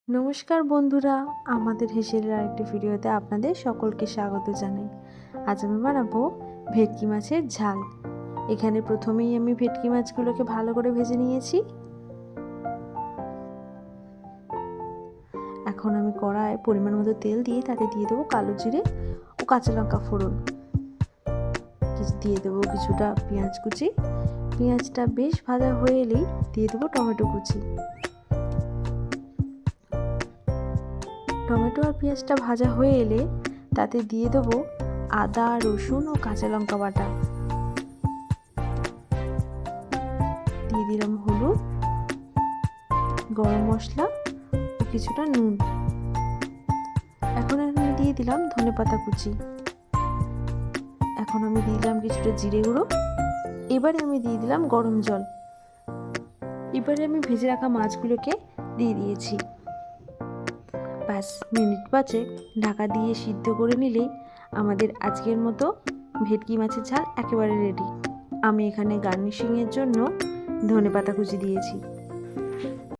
নমস্কার বন্ধুরা, আমাদের হেসেলের আরেকটি ভিডিওতে আপনাদের সকলকে স্বাগত জানাই। আজ আমি বানাবো ভেটকি মাছের ঝাল। এখানে প্রথমেই আমি ভেটকি মাছগুলোকে ভালো করে ভেজে নিয়েছি। এখন আমি কড়ায় পরিমাণ মতো তেল দিয়ে তাতে দিয়ে দেবো কালো জিরে ও কাঁচা লঙ্কা ফোড়ন, দিয়ে দেবো কিছুটা পেঁয়াজ কুচি। পেঁয়াজটা বেশ ভাজা হয়ে এলেই দিয়ে দেবো টমেটো কুচি। টমেটো আর পেঁয়াজটা ভাজা হয়ে এলে তাতে দিয়ে দেবো আদা, রসুন ও কাঁচা লঙ্কা বাটা। দিয়ে দিলাম হলুদ, গরম মশলা ও কিছুটা নুন। এখন আমি দিয়ে দিলাম ধনেপাতা কুচি। এখন আমি দিয়ে দিলাম কিছুটা জিরে গুঁড়ো। এবারে আমি দিয়ে দিলাম গরম জল। এবারে আমি ভেজে রাখা মাছগুলোকে দিয়ে দিয়েছি। ব্যাস, মিনিট 5 ঢাকা দিয়ে সিদ্ধ করে নিলেই আমাদের আজকের মতো ভেটকি মাছের ঝাল একেবারে রেডি। আমি এখানে গার্নিশিংয়ের জন্য ধনেপাতা কুচি দিয়েছি।